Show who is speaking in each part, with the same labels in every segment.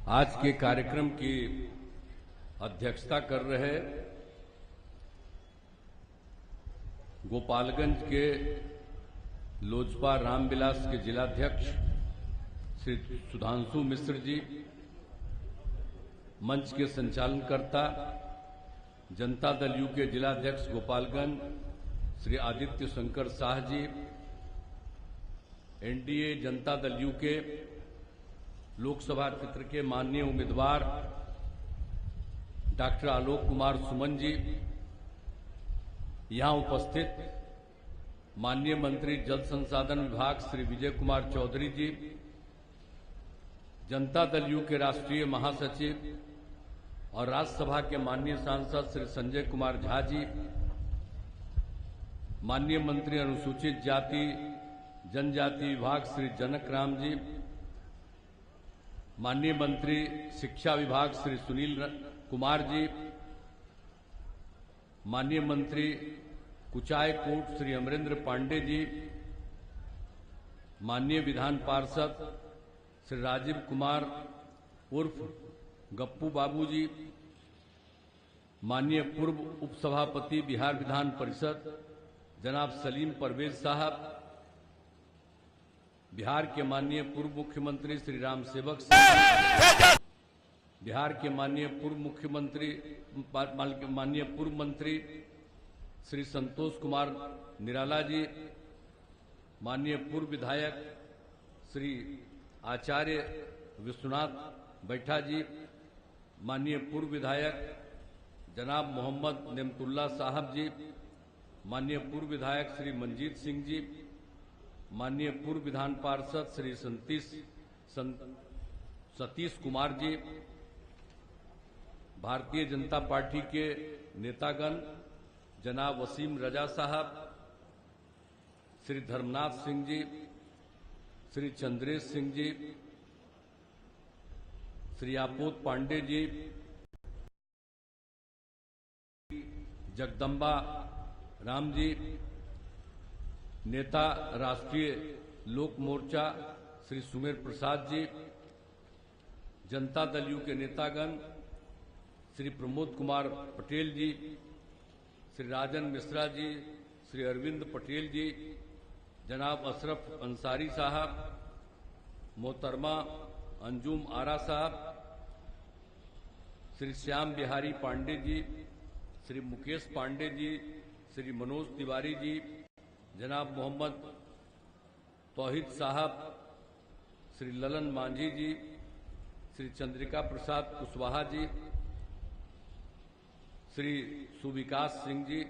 Speaker 1: आज के कार्यक्रम की अध्यक्षता कर रहे गोपालगंज के लोजपा रामविलास के जिलाध्यक्ष श्री सुधांशु मिश्र जी, मंच के संचालनकर्ता जनता दल यू के जिलाध्यक्ष गोपालगंज श्री आदित्य शंकर शाह जी, एनडीए जनता दल यू के लोकसभा क्षेत्र के माननीय उम्मीदवार डॉक्टर आलोक कुमार सुमन जी, यहां उपस्थित माननीय मंत्री जल संसाधन विभाग श्री विजय कुमार चौधरी जी, जनता दल यू के राष्ट्रीय महासचिव और राज्यसभा के माननीय सांसद श्री संजय कुमार झा जी, माननीय मंत्री अनुसूचित जाति जनजाति विभाग श्री जनक राम जी, माननीय मंत्री शिक्षा विभाग श्री सुनील कुमार जी, माननीय मंत्री कुचाय कोट श्री अमरेंद्र पांडे जी, माननीय विधान पार्षद श्री राजीव कुमार उर्फ गप्पू बाबू जी, माननीय पूर्व उपसभापति बिहार विधान परिषद जनाब सलीम परवेज साहब, बिहार के माननीय पूर्व मुख्यमंत्री श्री राम सेवक सिंह, बिहार के माननीय पूर्व मंत्री श्री संतोष कुमार निराला जी, माननीय पूर्व विधायक श्री आचार्य विश्वनाथ बैठा जी, माननीय पूर्व विधायक जनाब मोहम्मद नेमतुल्ला साहब जी, माननीय पूर्व विधायक श्री मंजीत सिंह जी, माननीय पूर्व विधान पार्षद श्री सतीश कुमार जी, भारतीय जनता पार्टी के नेतागण जनाब वसीम रजा साहब, श्री धर्मनाथ सिंह जी, श्री चंद्रेश सिंह जी, श्री आपोत पांडे जी, जगदम्बा राम जी, नेता राष्ट्रीय लोक मोर्चा श्री सुमेर प्रसाद जी, जनता दल यू के नेतागण श्री प्रमोद कुमार पटेल जी, श्री राजन मिश्रा जी, श्री अरविंद पटेल जी, जनाब अशरफ अंसारी साहब, मोहतरमा अंजुम आरा साहब, श्री श्याम बिहारी पांडे जी, श्री मुकेश पांडे जी, श्री मनोज तिवारी जी, जनाब मोहम्मद तौहीद साहब, श्री ललन मांझी जी, श्री चंद्रिका प्रसाद कुशवाहा जी, श्री सुविकास सिंह जी,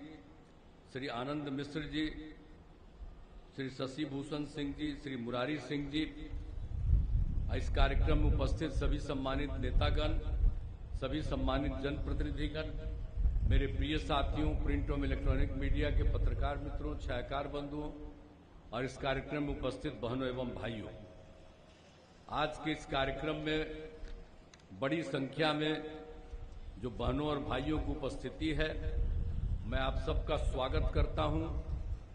Speaker 1: श्री आनंद मिश्र जी, श्री शशि भूषण सिंह जी, श्री मुरारी सिंह जी, इस कार्यक्रम में उपस्थित सभी सम्मानित नेतागण, सभी सम्मानित जनप्रतिनिधिगण, मेरे प्रिय साथियों, प्रिंट और इलेक्ट्रॉनिक मीडिया के पत्रकार मित्रों, छायाकार बंधुओं और इस कार्यक्रम में उपस्थित बहनों एवं भाइयों, आज के इस कार्यक्रम में बड़ी संख्या में जो बहनों और भाइयों की उपस्थिति है, मैं आप सबका स्वागत करता हूं,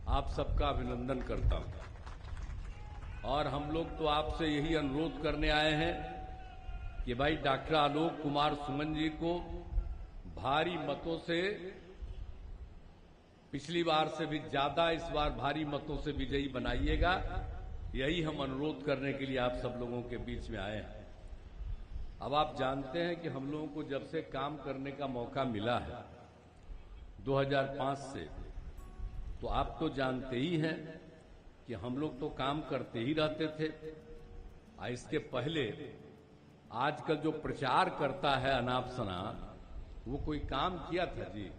Speaker 1: आप सबका अभिनंदन करता हूं। और हम लोग तो आपसे यही अनुरोध करने आए हैं कि भाई डॉक्टर आलोक कुमार सुमन जी को भारी मतों से, पिछली बार से भी ज्यादा इस बार भारी मतों से विजयी बनाइएगा। यही हम अनुरोध करने के लिए आप सब लोगों के बीच में आए हैं। अब आप जानते हैं कि हम लोगों को जब से काम करने का मौका मिला है 2005 से, तो आप तो जानते ही हैं कि हम लोग तो काम करते ही रहते थे। इसके पहले आजकल जो प्रचार करता है अनाप शनाप, वो कोई काम किया था जी?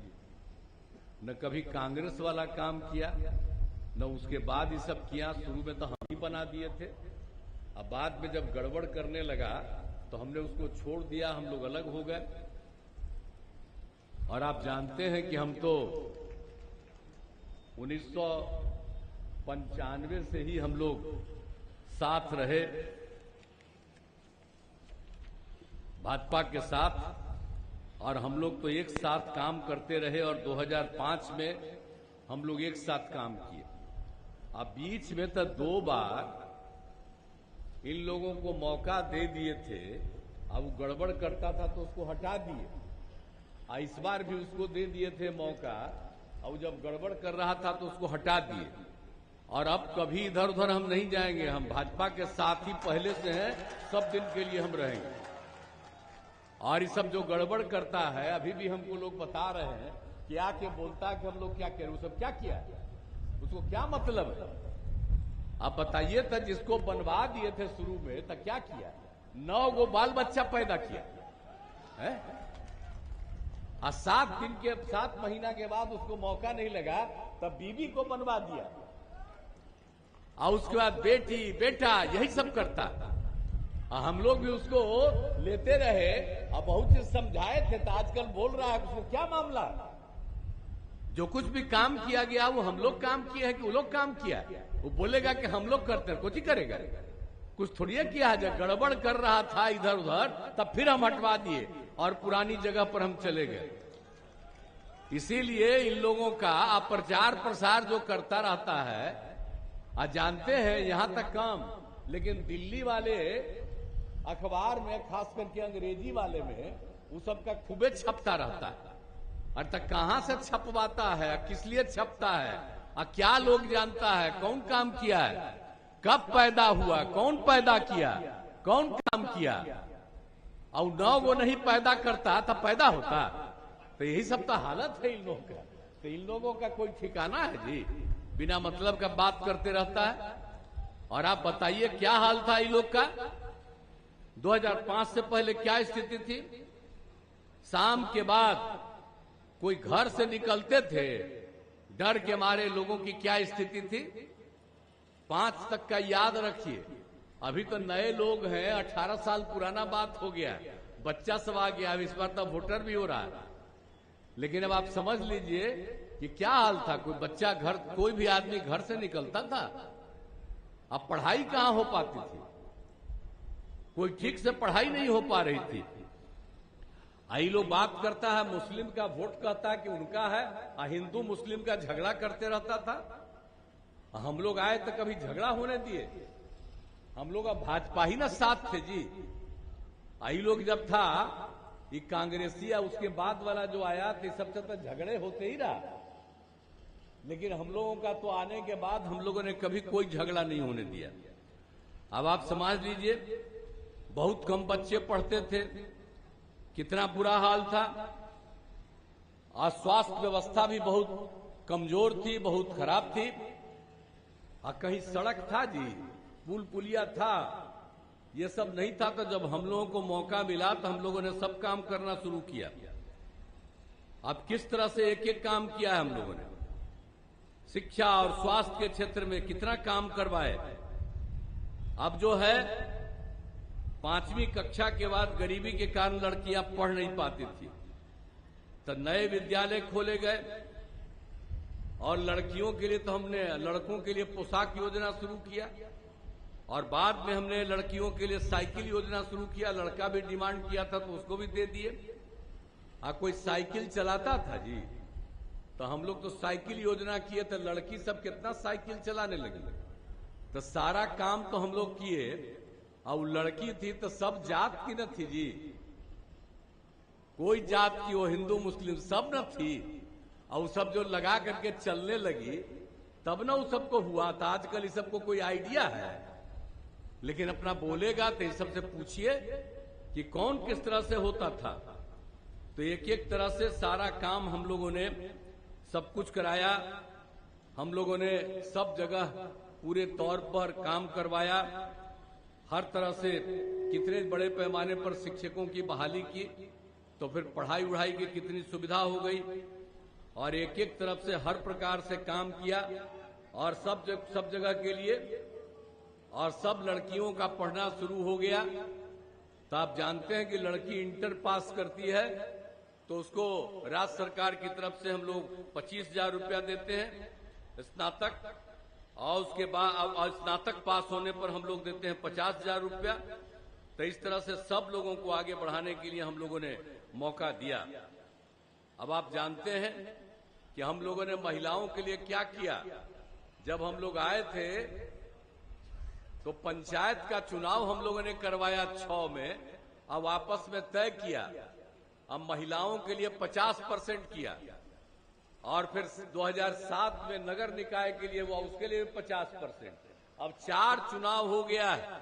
Speaker 1: न कभी कांग्रेस वाला काम किया, न उसके बाद ये सब किया। शुरू में तो हम ही बना दिए थे, अब बाद में जब गड़बड़ करने लगा तो हमने उसको छोड़ दिया, हम लोग अलग हो गए। और आप जानते हैं कि हम तो 1995 से ही हम लोग साथ रहे भाजपा के साथ, और हम लोग तो एक साथ काम करते रहे। और 2005 में हम लोग एक साथ काम किए। अब बीच में तो 2 बार इन लोगों को मौका दे दिए थे। अब वो गड़बड़ करता था तो उसको हटा दिए, और इस बार भी उसको दे दिए थे मौका, और जब गड़बड़ कर रहा था तो उसको हटा दिए। और अब कभी इधर उधर हम नहीं जाएंगे, हम भाजपा के साथ ही पहले से हैं, सब दिन के लिए हम रहेंगे। और ये सब जो गड़बड़ करता है, अभी भी हमको लोग बता रहे हैं कि आके बोलता है कि हम लोग क्या करें, वो सब क्या किया, उसको क्या मतलब है? आप बताइए था, जिसको बनवा दिए थे शुरू में, तो क्या किया? 9 गो बाल बच्चा पैदा किया है, और 7 महीना के बाद उसको मौका नहीं लगा, तब बीवी को बनवा दिया, और उसके बाद बेटी बेटा यही सब करता। हम लोग भी उसको लेते रहे और बहुत चीज समझाए थे, तो आजकल बोल रहा है उसको क्या मामला? जो कुछ भी काम किया गया वो हम लोग काम किए हैं कि वो लोग काम किया? वो बोलेगा कि हम लोग करते हैं, कुछ ही करेगा, कुछ थोड़ी किया है। जब गड़बड़ कर रहा था इधर उधर, तब फिर हम हटवा दिए और पुरानी जगह पर हम चले गए। इसीलिए इन लोगों का प्रचार प्रसार जो करता रहता है, जानते हैं यहां तक काम, लेकिन दिल्ली वाले अखबार में, खास करके अंग्रेजी वाले में, वो सब का खूबे छपता रहता है। और तक कहां से छपवाता है, किस लिए छपता है, और क्या लोग जानता है, कौन काम किया है, कब पैदा हुआ, कौन पैदा किया, कौन काम किया, और 9 गो नहीं पैदा करता तब पैदा होता। तो यही सब तो हालत है इन लोगों का। तो इन लोगों का कोई ठिकाना है जी, बिना मतलब का बात करते रहता है। और आप बताइए क्या हाल था इन लोग का? 2005 से पहले क्या स्थिति थी? शाम के बाद कोई घर से निकलते थे, डर के मारे लोगों की क्या स्थिति थी? 5 तक का याद रखिए, अभी तो नए लोग हैं, 18 साल पुराना बात हो गया, बच्चा सब आ गया, अब इस बार तो वोटर भी हो रहा है। लेकिन अब आप समझ लीजिए कि क्या हाल था। कोई बच्चा घर, कोई भी आदमी घर से निकलता था, अब पढ़ाई कहां हो पाती थी, कोई ठीक से पढ़ाई नहीं हो पा रही थी। आई लोग बात करता है मुस्लिम का वोट कहता है कि उनका है, और हिंदू मुस्लिम का झगड़ा करते रहता था। हम लोग आए तो कभी झगड़ा होने दिए? हम लोग अब भाजपा ही ना साथ थे जी। आई लोग जब था ये कांग्रेसी, या उसके बाद वाला जो आया तो सबसे तो झगड़े होते ही रहा। लेकिन हम लोगों का तो आने के बाद हम लोगों ने कभी कोई झगड़ा नहीं होने दिया। अब आप समझ लीजिए, बहुत कम बच्चे पढ़ते थे, कितना बुरा हाल था, और स्वास्थ्य व्यवस्था भी बहुत कमजोर थी, बहुत खराब थी। और कहीं सड़क था जी, पुल पुलिया था, ये सब नहीं था। तो जब हम लोगों को मौका मिला तो हम लोगों ने सब काम करना शुरू किया। अब किस तरह से एक एक काम किया है हम लोगों ने, शिक्षा और स्वास्थ्य के क्षेत्र में कितना काम करवाए। अब जो है 5वीं कक्षा के बाद गरीबी के कारण लड़कियां पढ़ नहीं पाती थी, तो नए विद्यालय खोले गए, और लड़कियों के लिए तो हमने, लड़कों के लिए पोशाक योजना शुरू किया, और बाद में हमने लड़कियों के लिए साइकिल योजना शुरू किया। लड़का भी डिमांड किया था तो उसको भी दे दिए। कोई साइकिल चलाता था जी, तो हम लोग तो साइकिल योजना किए, तो लड़की सब कितना साइकिल चलाने लगी। तो सारा काम तो हम लोग किए, और लड़की थी तो सब जात की न थी जी, कोई जात की, वो हिंदू मुस्लिम सब न थी, और सब जो लगा करके चलने लगी, तब ना उस सबको हुआ था। आजकल इस सबको कोई आइडिया है, लेकिन अपना बोलेगा तो इस सबसे पूछिए कि कौन किस तरह से होता था। तो एक एक तरह से सारा काम हम लोगों ने सब कुछ कराया। हम लोगों ने सब जगह पूरे तौर पर काम करवाया, हर तरह से कितने बड़े पैमाने पर शिक्षकों की बहाली की, तो फिर पढ़ाई उढ़ाई की कितनी सुविधा हो गई, और एक एक तरफ से हर प्रकार से काम किया, और सब जगह के लिए, और सब लड़कियों का पढ़ना शुरू हो गया। तो आप जानते हैं कि लड़की इंटर पास करती है तो उसको राज्य सरकार की तरफ से हम लोग 25,000 रुपया देते हैं स्नातक, और उसके बाद स्नातक पास होने पर हम लोग देते हैं 50,000 रुपया। तो इस तरह से सब लोगों को आगे बढ़ाने के लिए हम लोगों ने मौका दिया। अब आप जानते हैं कि हम लोगों ने महिलाओं के लिए क्या किया। जब हम लोग आए थे तो पंचायत का चुनाव हम लोगों ने करवाया 6 में, अब आपस में तय किया, अब महिलाओं के लिए 50% किया, और फिर 2007 में नगर निकाय के लिए हुआ, उसके लिए 50%। अब 4 चुनाव हो गया है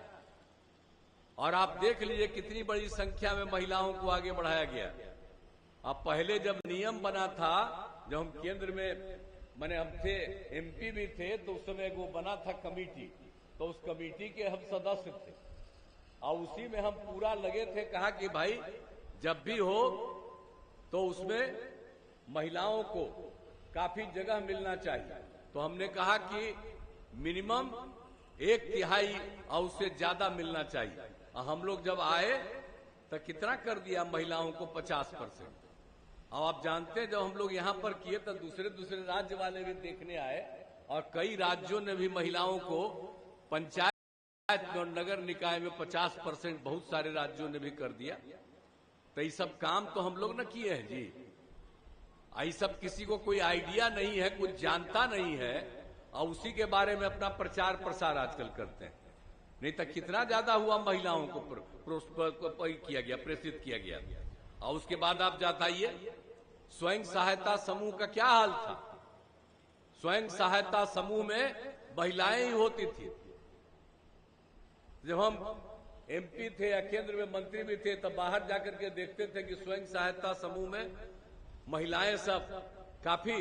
Speaker 1: और आप देख लीजिए कितनी बड़ी संख्या में महिलाओं को आगे बढ़ाया गया। अब पहले जब नियम बना था, जब हम केंद्र में माने हम थे, एमपी भी थे, तो उस समय वो बना था कमेटी, तो उस कमेटी के हम सदस्य थे और उसी में हम पूरा लगे थे। कहा कि भाई जब भी हो तो उसमें महिलाओं को काफी जगह मिलना चाहिए। तो हमने कहा कि मिनिमम 1/3 और उससे ज्यादा मिलना चाहिए। और हम लोग जब आए तो कितना कर दिया महिलाओं को, 50%। अब आप जानते हैं जब हम लोग यहाँ पर किए तो दूसरे राज्य वाले भी देखने आए और कई राज्यों ने भी महिलाओं को पंचायत और नगर निकाय में 50% बहुत सारे राज्यों ने भी कर दिया। तो ये सब काम तो हम लोग न किए हैं जी। ये सब किसी को कोई आइडिया नहीं है, कुछ जानता नहीं है और उसी के बारे में अपना प्रचार प्रसार आजकल करते हैं। नहीं तो कितना ज्यादा हुआ महिलाओं को किया गया, प्रेषित किया गया। और उसके बाद आप बताइए स्वयं सहायता समूह का क्या हाल था। स्वयं सहायता समूह में महिलाएं ही होती थी। जब हम एमपी थे या केंद्र में मंत्री भी थे, तब बाहर जाकर के देखते थे कि स्वयं सहायता समूह में महिलाएं सब काफी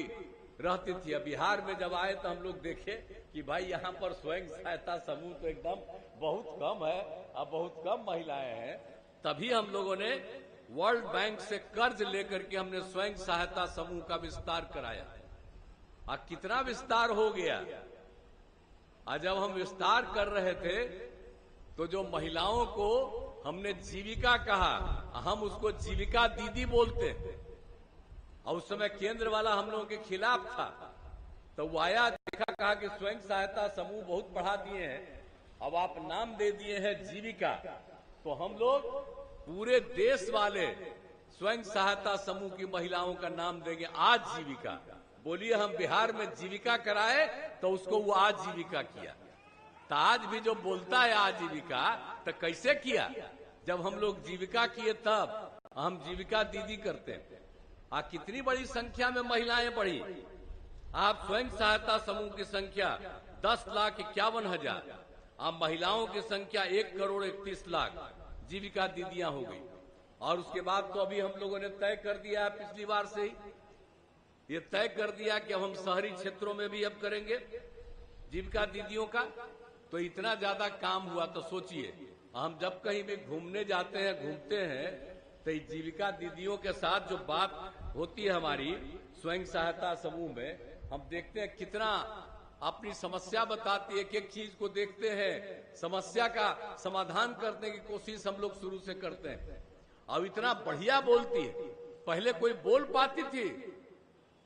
Speaker 1: रहती थी। अब बिहार में जब आए तो हम लोग देखे कि भाई यहाँ पर स्वयं सहायता समूह तो एकदम बहुत कम है, अब बहुत कम महिलाएं हैं। तभी हम लोगों ने वर्ल्ड बैंक से कर्ज लेकर के हमने स्वयं सहायता समूह का विस्तार कराया। और कितना विस्तार हो गया। और जब हम विस्तार कर रहे थे तो जो महिलाओं को हमने जीविका कहा, हम उसको जीविका दीदी बोलते हैं। और उस समय केंद्र वाला हम लोगों के खिलाफ था, तो वो आया, देखा, कहा कि स्वयं सहायता समूह बहुत बढ़ा दिए हैं, अब आप नाम दे दिए हैं जीविका, तो हम लोग पूरे देश वाले स्वयं सहायता समूह की महिलाओं का नाम देंगे आजीविका। बोलिए हम बिहार में जीविका कराए तो उसको वो आजीविका किया। तो आज भी जो बोलता है आजीविका, तो कैसे किया? जब हम लोग जीविका किए तब हम जीविका दीदी करते हैं। कितनी बड़ी संख्या में महिलाएं बढ़ी। आप स्वयं सहायता समूह की संख्या 10,51,000, अब महिलाओं की संख्या 1,31,00,000 जीविका दीदियां हो गई। और उसके बाद तो अभी हम लोगों ने तय कर दिया है, पिछली बार से ही ये तय कर दिया कि अब हम शहरी क्षेत्रों में भी अब करेंगे जीविका दीदियों का। तो इतना ज्यादा काम हुआ, तो सोचिए हम जब कहीं भी घूमने जाते हैं, घूमते हैं, तो जीविका दीदियों के साथ जो बात होती है हमारी स्वयं सहायता समूह में, हम देखते हैं कितना अपनी समस्या बताती है। एक एक चीज को देखते हैं, समस्या का समाधान करने की कोशिश हम लोग शुरू से करते हैं। अब इतना बढ़िया बोलती है। पहले कोई बोल पाती थी,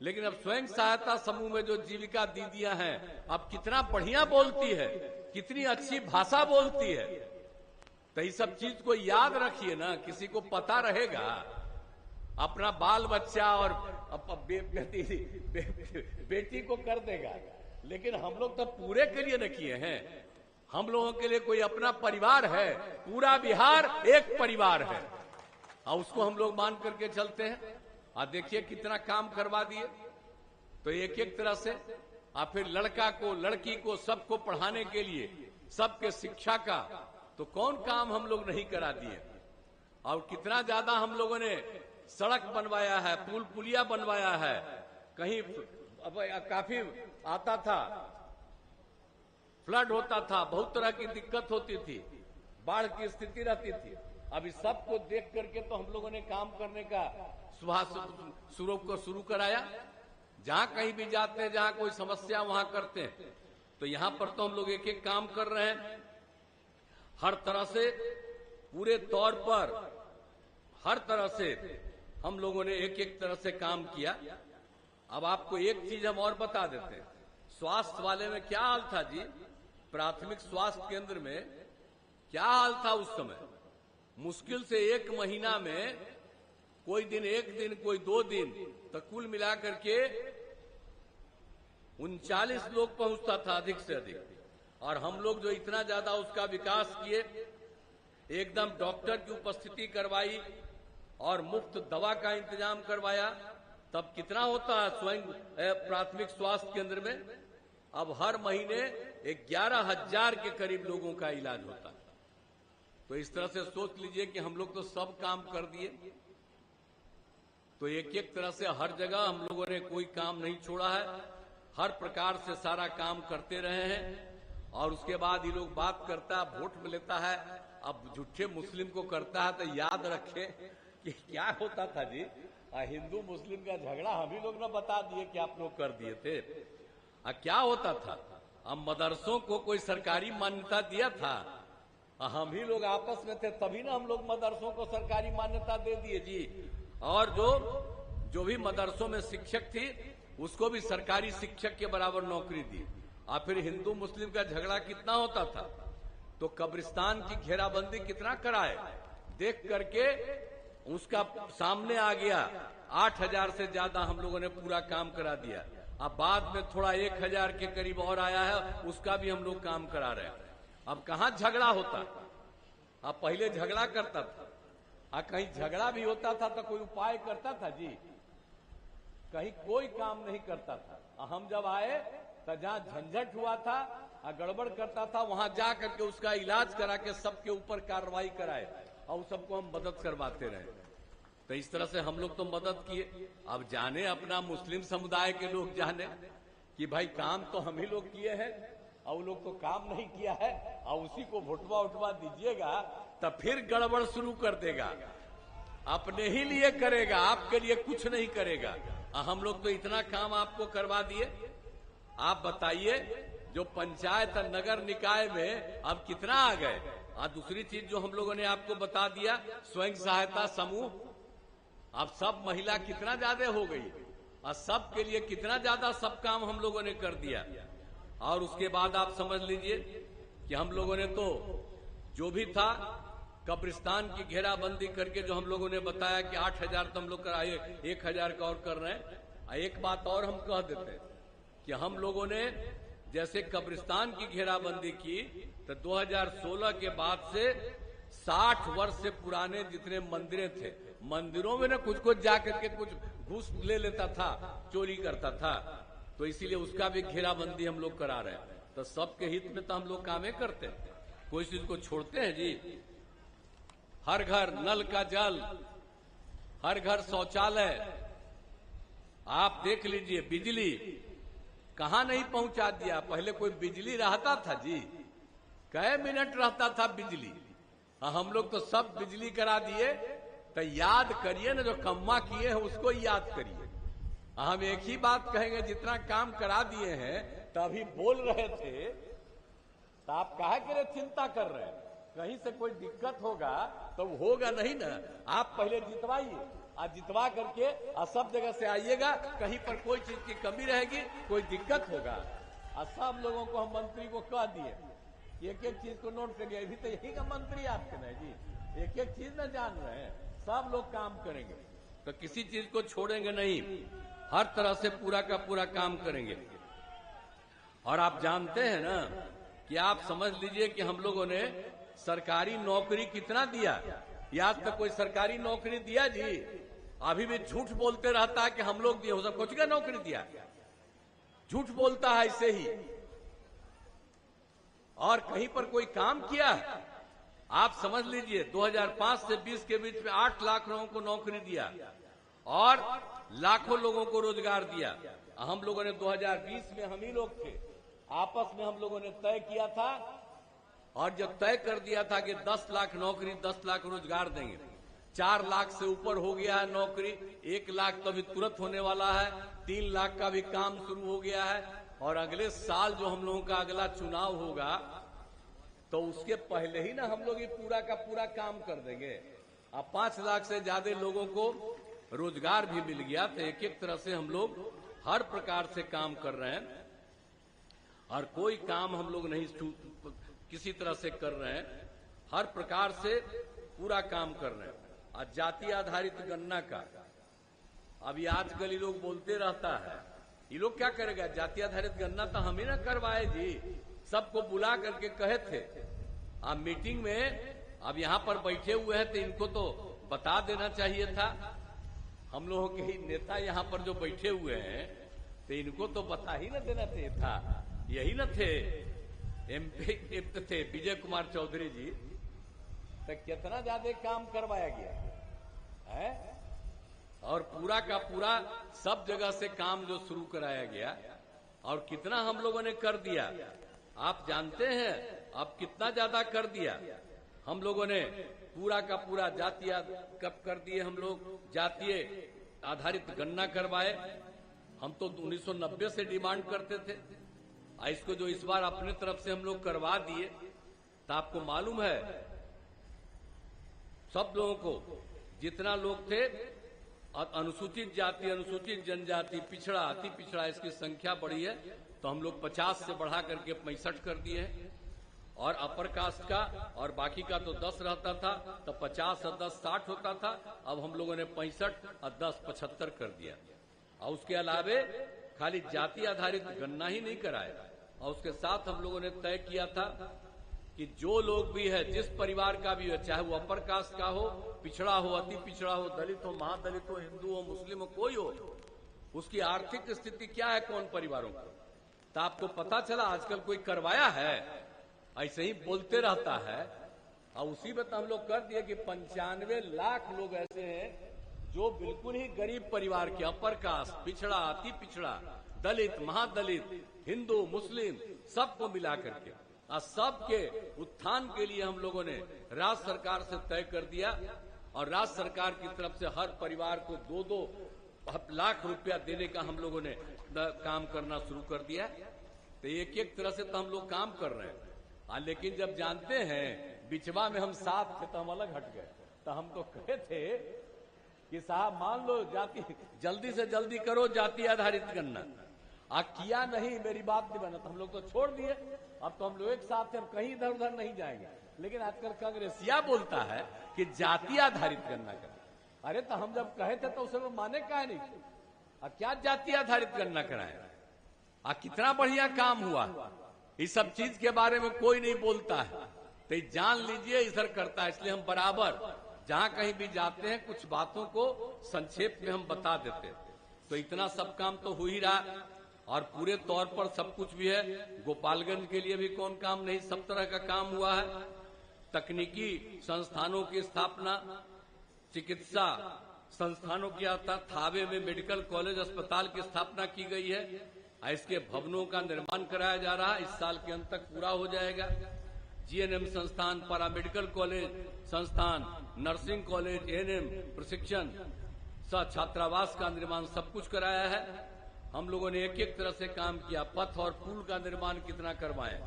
Speaker 1: लेकिन अब स्वयं सहायता समूह में जो जीविका दीदियां हैं, अब कितना बढ़िया बोलती है, कितनी अच्छी भाषा बोलती है। तो ये सब चीज को याद रखिए ना, किसी को पता रहेगा, अपना बाल बच्चा और बेटी को कर देगा। लेकिन हम लोग तो पूरे के लिए न किए हैं। हम लोगों के लिए कोई अपना परिवार है, पूरा बिहार एक परिवार है, और उसको हम लोग मान करके चलते हैं। और देखिए कितना काम करवा दिए। तो एक एक तरह से फिर लड़का को, लड़की को, सबको पढ़ाने के लिए, सबके शिक्षा का तो कौन काम हम लोग नहीं करा दिए। और कितना ज्यादा हम लोगों ने सड़क बनवाया है, पुल पुलिया बनवाया है। कहीं अब काफी आता था, फ्लड होता था, बहुत तरह की दिक्कत होती थी, बाढ़ की स्थिति रहती थी। अभी सबको देख करके तो हम लोगों ने काम करने का शुरू कराया। जहां कहीं भी जाते हैं, जहां कोई समस्या वहां करते हैं। तो यहां पर तो हम लोग एक एक काम कर रहे हैं, हर तरह से, पूरे तौर पर हर तरह से हम लोगों ने एक एक तरह से काम किया। अब आपको एक चीज हम और बता देते हैं, स्वास्थ्य वाले में क्या हाल था जी। प्राथमिक स्वास्थ्य केंद्र में क्या हाल था उस समय। मुश्किल से 1 महीना में कोई दिन 1 दिन, कोई 2 दिन, तो कुल मिलाकर के 39 लोग पहुंचता था, अधिक से अधिक। और हम लोग जो इतना ज्यादा उसका विकास किए, एकदम डॉक्टर की उपस्थिति करवाई और मुफ्त दवा का इंतजाम करवाया, तब कितना होता है स्वयं प्राथमिक स्वास्थ्य केंद्र में? अब हर महीने 11,000 के करीब लोगों का इलाज होता है। तो इस तरह से सोच लीजिए कि हम लोग तो सब काम कर दिए, तो एक एक तरह से हर जगह हम लोगों ने कोई काम नहीं छोड़ा है, हर प्रकार से सारा काम करते रहे हैं। और उसके बाद ये लोग बात करता है, वोट में लेता है, अब झूठे मुस्लिम को करता है, तो याद रखे कि क्या होता था जी, हिंदू मुस्लिम का झगड़ा हम ही लोग ने बता दिए कि आप लोग कर दिए थे। क्या होता था, अब मदरसों को कोई सरकारी मान्यता दिया था, हम ही लोग आपस में थे, तभी ना हम लोग मदरसों को सरकारी मान्यता दे दिए जी। और जो भी मदरसों में शिक्षक थी उसको भी सरकारी शिक्षक के बराबर नौकरी दी। और फिर हिंदू मुस्लिम का झगड़ा कितना होता था, तो कब्रिस्तान की घेराबंदी कितना कराए, देख करके उसका सामने आ गया 8,000 से ज्यादा हम लोगों ने पूरा काम करा दिया। अब बाद में थोड़ा 1,000 के करीब और आया है, उसका भी हम लोग काम करा रहे हैं। अब कहाँ झगड़ा होता, अब पहले झगड़ा करता था, कहीं झगड़ा भी होता था तो कोई उपाय करता था जी, कहीं कोई काम नहीं करता था। हम जब आए तो जहां झंझट हुआ था, गड़बड़ करता था, वहां जा करके उसका इलाज करा के सबके ऊपर कार्रवाई कराए और सबको हम मदद करवाते रहे। तो इस तरह से हम लोग तो मदद किए। अब जाने अपना मुस्लिम समुदाय के लोग जाने कि भाई काम तो हम ही लोग किए हैं और लोग तो काम नहीं किया है, और उसी को भुटवा उठवा दीजिएगा तो फिर गड़बड़ शुरू कर देगा, अपने ही लिए करेगा, आपके लिए कुछ नहीं करेगा। हम लोग तो इतना काम आपको करवा दिए। आप बताइए, जो पंचायत और नगर निकाय में अब कितना आ गए। और दूसरी चीज जो हम लोगों ने आपको बता दिया, स्वयं सहायता समूह, अब सब महिला कितना ज्यादा हो गई और सबके लिए कितना ज्यादा सब काम हम लोगों ने कर दिया। और उसके बाद आप समझ लीजिए कि हम लोगों ने तो जो भी था कब्रिस्तान की घेराबंदी करके, जो हम लोगों ने बताया कि 8,000 तो हम लोग कराए, 1,000 का और कर रहे हैं। एक बात और हम कह देते हैं कि हम लोगों ने जैसे कब्रिस्तान की घेराबंदी की, तो 2016 के बाद से 60 वर्ष से पुराने जितने मंदिरें थे, मंदिरों में न कुछ जाकर के कुछ घूस ले लेता था, चोरी करता था, तो इसीलिए उसका भी घेराबंदी हम लोग करा रहे हैं। तो सबके हित में तो हम लोग कामें करते हैं, कोई चीज को छोड़ते हैं जी। हर घर नल का जल, हर घर शौचालय, आप देख लीजिए बिजली कहां नहीं पहुंचा दिया। पहले कोई बिजली रहता था जी, कई मिनट रहता था बिजली, हम लोग तो सब बिजली करा दिए। तो याद करिए ना, जो कम्मा किए हैं उसको याद करिए। हम एक ही बात कहेंगे, जितना काम करा दिए हैं, तभी बोल रहे थे तो आप काहे के लिए चिंता कर रहे हैं, कहीं से कोई दिक्कत होगा तो होगा नहीं ना। आप पहले जितवाइए, आज जितवा करके सब जगह से आइएगा, कहीं पर कोई चीज की कमी रहेगी, कोई दिक्कत होगा। और सब लोगों को हम मंत्री को कह दिए, एक एक चीज को नोट करिए। अभी तो यही का मंत्री आपके नहीं जी, एक एक चीज न जान रहे हैं, सब लोग काम करेंगे, तो किसी चीज को छोड़ेंगे नहीं, हर तरह से पूरा का पूरा काम करेंगे। और आप जानते हैं ना कि आप समझ लीजिए कि हम लोगों ने सरकारी नौकरी कितना दिया, आज तक कोई सरकारी नौकरी दिया जी? अभी भी झूठ बोलते रहता है कि हम लोग दिए, उसने कुछ का नौकरी दिया, झूठ बोलता है ऐसे ही। और कहीं पर कोई काम किया? आप समझ लीजिए 2005 से 20 के बीच में 8 लाख लोगों को नौकरी दिया और लाखों लोगों को रोजगार दिया। हम लोगों ने 2020 में, हम ही लोग थे, आपस में हम लोगों ने तय किया था और जब तय कर दिया था कि 10 लाख नौकरी, 10 लाख रोजगार देंगे। 4 लाख से ऊपर हो गया है नौकरी, 1 लाख तो अभी तुरंत होने वाला है, 3 लाख का भी काम शुरू हो गया है। और अगले साल जो हम लोगों का अगला चुनाव होगा, तो उसके पहले ही ना हम लोग ये पूरा का पूरा काम कर देंगे। अब 5 लाख से ज्यादा लोगों को रोजगार भी मिल गया। तो एक एक तरह से हम लोग हर प्रकार से काम कर रहे हैं और कोई काम हम लोग नहीं किसी तरह से कर रहे हैं, हर प्रकार से पूरा काम कर रहे हैं। और जाति आधारित गणना का अभी आजकल ये लोग बोलते रहता है, ये लोग क्या करेगा? जाति आधारित गणना तो हम ही ना करवाए जी, सबको बुला करके कहे थे। आप मीटिंग में अब यहाँ पर बैठे हुए हैं तो इनको तो बता देना चाहिए था। हम लोगों के ही नेता यहाँ पर जो बैठे हुए हैं तो इनको तो बता ही न देना चाहिए था। यही न थे एमपी थे विजय कुमार चौधरी जी, तो कितना ज्यादा काम करवाया गया है और पूरा का पूरा सब जगह से काम जो शुरू कराया गया और कितना हम लोगों ने कर दिया आप जानते हैं। अब कितना ज्यादा कर दिया हम लोगों ने, पूरा का पूरा जातीय कब कर दिए हम लोग, जातीय आधारित गणना करवाए। हम तो 1990 से डिमांड करते थे, इसको जो इस बार अपने तरफ से हम लोग करवा दिए, तो आपको मालूम है सब लोगों को जितना लोग थे अनुसूचित जाति, अनुसूचित जनजाति, पिछड़ा, अति पिछड़ा, इसकी संख्या बढ़ी है तो हम लोग 50 से बढ़ा करके 65 कर दिए हैं। और अपर कास्ट का और बाकी का तो 10 रहता था, तो 50 और 10 60 होता था। अब हम लोगों ने 65 और 10 75 कर दिया। और उसके अलावे खाली जाति आधारित गणना ही नहीं कराया, और उसके साथ हम लोगों ने तय किया था कि जो लोग भी है, जिस परिवार का भी है, चाहे वो अपर कास्ट का हो, पिछड़ा हो, अति पिछड़ा हो, दलित हो, महादलित हो, हिंदू हो, मुस्लिम हो, कोई हो, उसकी आर्थिक स्थिति क्या है कौन परिवारों को, तो आपको पता चला आजकल कोई करवाया है? ऐसे ही बोलते रहता है। और उसी में तो हम लोग कर दिए कि 95 लाख लोग ऐसे हैं जो बिल्कुल ही गरीब परिवार के, अपर कास्ट, पिछड़ा, अति पिछड़ा, दलित, महादलित, हिंदू, मुस्लिम, सबको मिला करके और सबके उत्थान के लिए हम लोगों ने राज्य सरकार से तय कर दिया। और राज्य सरकार की तरफ से हर परिवार को 2-2 लाख रुपया देने का हम लोगों ने काम करना शुरू कर दिया। तो एक एक तरह से तो हम लोग काम कर रहे हैं। लेकिन जब जानते हैं बिचवा में हम साथ थे तो हम अलग हट गए। तो हम तो कहे थे कि साहब मान लो जाति जल्दी से जल्दी करो जाति आधारित गणना, किया नहीं, मेरी बात नहीं बना, तो हम लोग तो छोड़ दिए। अब तो हम लोग एक साथ हैं, कहीं इधर उधर नहीं जाएंगे। लेकिन आजकल कांग्रेसिया बोलता है कि जाति आधारित गणना करें। अरे तो हम जब कहे थे तो उसे लोग माने काहे नहीं थे? क्या जाति आधारित गणना कराए? कितना बढ़िया काम हुआ। इस सब चीज के बारे में कोई नहीं बोलता है, तो जान लीजिए इधर करता है। इसलिए हम बराबर जहां कहीं भी जाते हैं कुछ बातों को संक्षेप में हम बता देते। तो इतना सब काम तो हो ही रहा और पूरे तौर पर सब कुछ भी है। गोपालगंज के लिए भी कौन काम नहीं, सब तरह का काम हुआ है। तकनीकी संस्थानों की स्थापना, चिकित्सा संस्थानों की थावे में मेडिकल कॉलेज अस्पताल की स्थापना की गई है। इसके भवनों का निर्माण कराया जा रहा है, इस साल के अंत तक पूरा हो जाएगा। जीएनएम संस्थान, पैरामेडिकल कॉलेज संस्थान, नर्सिंग कॉलेज, एएनएम प्रशिक्षण, छात्रावास का निर्माण सब कुछ कराया है। हम लोगों ने एक एक तरह से काम किया। पथ और पुल का निर्माण कितना करवाए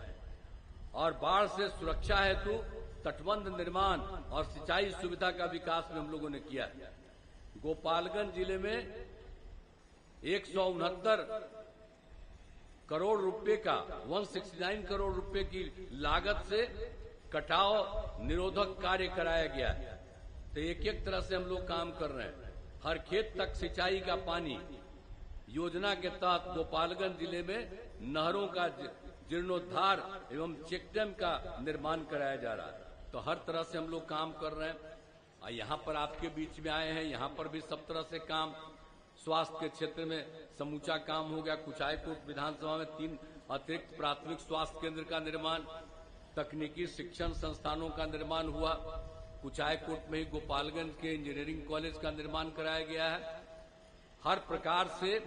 Speaker 1: और बाढ़ से सुरक्षा हेतु तटबंध निर्माण और सिंचाई सुविधा का विकास में हम लोगों ने किया। गोपालगंज जिले में 169 करोड़ रुपए का 169 करोड़ रुपए की लागत से कटाव निरोधक कार्य कराया गया। तो एक एक तरह से हम लोग काम कर रहे हैं। हर खेत तक सिंचाई का पानी योजना के तहत गोपालगंज जिले में नहरों का जीर्णोद्धार एवं चेकडैम का निर्माण कराया जा रहा है। तो हर तरह से हम लोग काम कर रहे हैं। यहाँ पर आपके बीच में आए हैं, यहाँ पर भी सब तरह से काम। स्वास्थ्य के क्षेत्र में समूचा काम हो गया। कुचायकोट विधानसभा में 3 अतिरिक्त प्राथमिक स्वास्थ्य केंद्र का निर्माण, तकनीकी शिक्षण संस्थानों का निर्माण हुआ। कुचायकोट में ही गोपालगंज के इंजीनियरिंग कॉलेज का निर्माण कराया गया है। हर प्रकार से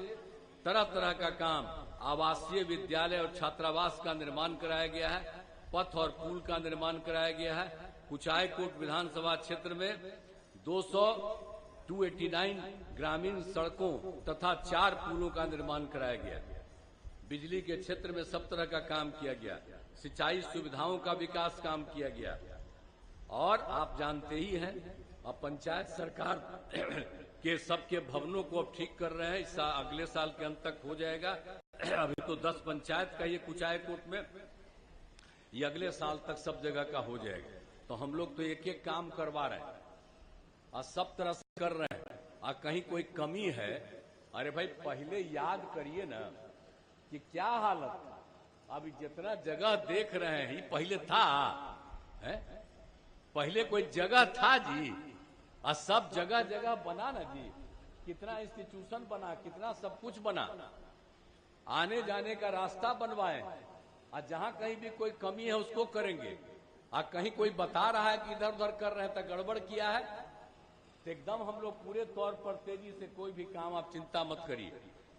Speaker 1: तरह तरह का काम, आवासीय विद्यालय और छात्रावास का निर्माण कराया गया है। पथ और पुल का निर्माण कराया गया है। कुचायकोट विधानसभा क्षेत्र में 289 ग्रामीण सड़कों तथा 4 पुलों का निर्माण कराया गया। बिजली के क्षेत्र में सब तरह का काम किया गया। सिंचाई सुविधाओं का विकास काम किया गया। और आप जानते ही हैं अब पंचायत सरकार के सबके भवनों को अब ठीक कर रहे हैं। इस अगले साल के अंत तक हो जाएगा। अभी तो 10 पंचायत का ये कुचायकोट में, ये अगले साल तक सब जगह का हो जाएगा। तो हम लोग तो एक एक काम करवा रहे हैं और सब तरह से कर रहे हैं। और कहीं कोई कमी है, अरे भाई पहले याद करिए ना कि क्या हालत था। अभी जितना जगह देख रहे हैं ये पहले था है? पहले कोई जगह था जी, और सब जगह जगह बना ना जी, कितना इंस्टीट्यूशन बना, कितना सब कुछ बना, आने जाने का रास्ता बनवाए, और जहां कहीं भी कोई कमी है उसको करेंगे। और कहीं कोई बता रहा है कि इधर उधर कर रहे हैं तो गड़बड़ किया है, तो एकदम हम लोग पूरे तौर पर तेजी से कोई भी काम आप चिंता मत करिए।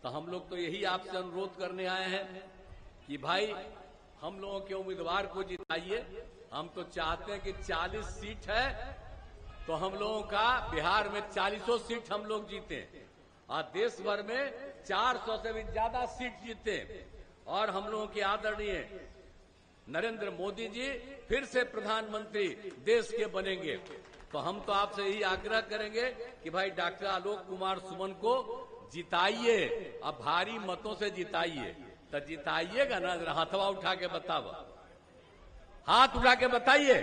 Speaker 1: तो हम लोग तो यही आपसे अनुरोध करने आए हैं कि भाई हम लोगों के उम्मीदवार को जिताइए। हम तो चाहते हैं कि 40 सीट है तो हम लोगों का बिहार में 40 सीट हम लोग जीते, और देश भर में 400 से भी ज्यादा सीट जीते, और हम लोगों के आदरणीय नरेंद्र मोदी जी फिर से प्रधानमंत्री देश के बनेंगे। तो हम तो आपसे यही आग्रह करेंगे कि भाई डॉक्टर आलोक कुमार सुमन को जिताइए, अब भारी मतों से जिताइए। तो जिताइएगा ना, जरा हाथवा उठा के बताओ, हाथ उठा के बताइए,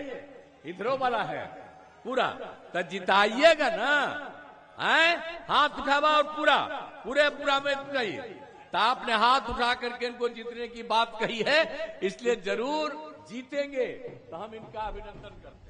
Speaker 1: इधरों वाला है पूरा, तो जिताइएगा ना, हैं? हाथ उठावा और पूरा में कहिए। तो आपने हाथ उठा करके इनको जीतने की बात कही है, इसलिए जरूर जीतेंगे। तो हम इनका अभिनंदन करते हैं।